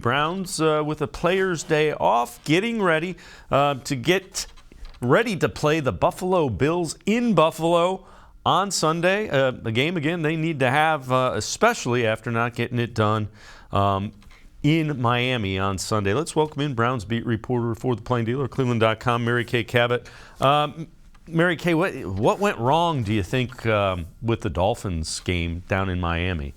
Browns with a player's day off, getting ready to play the Buffalo Bills in Buffalo on Sunday. A game, again, they need to have, especially after not getting it done in Miami on Sunday. Let's welcome in Browns beat reporter for the Plain Dealer, cleveland.com, Mary Kay Cabot. Mary Kay, what went wrong, do you think, with the Dolphins game down in Miami?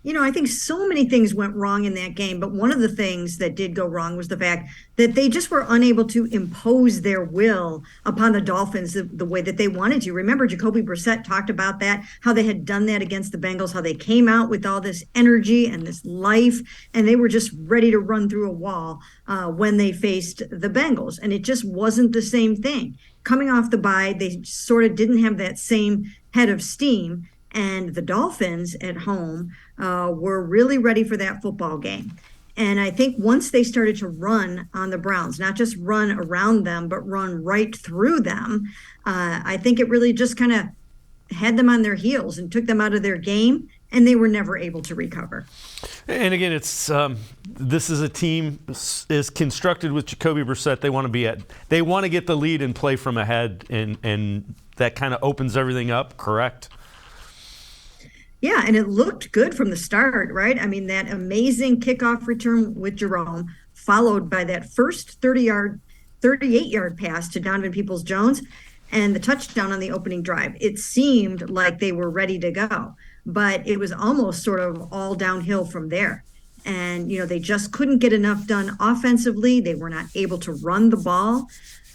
You know, I think so many things went wrong in that game, but one of the things that did go wrong was the fact that they just were unable to impose their will upon the Dolphins the way that they wanted to. Remember, Jacoby Brissett talked about that, how they had done that against the Bengals, how they came out with all this energy and this life, and they were just ready to run through a wall when they faced the Bengals. And it just wasn't the same thing. Coming off the bye, they sort of didn't have that same head of steam. And the Dolphins at home were really ready for that football game. And I think once they started to run on the Browns, not just run around them, but run right through them, I think it really just kind of had them on their heels and took them out of their game, and they were never able to recover. And again, it's this is a team is constructed with Jacoby Brissett. They want to get the lead and play from ahead, and that kind of opens everything up, correct? Yeah, and it looked good from the start, right? I mean, that amazing kickoff return with Jerome, followed by that first 38-yard pass to Donovan Peoples-Jones, and the touchdown on the opening drive. It seemed like they were ready to go, but it was almost sort of all downhill from there. And, you know, they just couldn't get enough done offensively. They were not able to run the ball.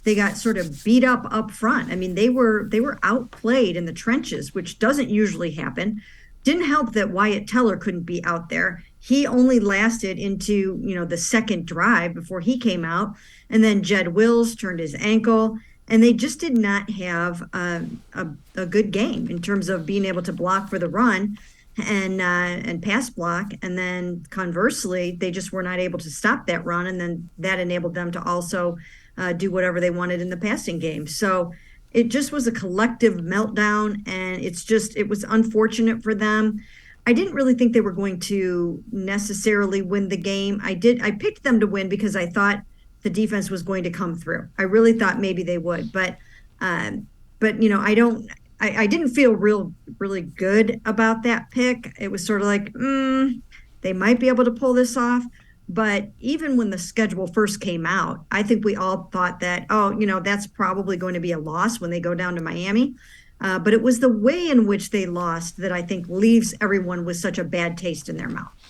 They got sort of beat up front. I mean, they were outplayed in the trenches, which doesn't usually happen. Didn't help that Wyatt Teller couldn't be out there. He only lasted into, the second drive before he came out. And then Jed Wills turned his ankle. And they just did not have a good game in terms of being able to block for the run and pass block. And then conversely, they just were not able to stop that run. And then that enabled them to also do whatever they wanted in the passing game. So it just was a collective meltdown, and it was unfortunate for them. I didn't really think they were going to necessarily win the game. I picked them to win because I thought the defense was going to come through. I really thought maybe they would, but I didn't feel really good about that pick. It was sort of like, they might be able to pull this off. But even when the schedule first came out, I think we all thought that, that's probably going to be a loss when they go down to Miami. But it was the way in which they lost that I think leaves everyone with such a bad taste in their mouth.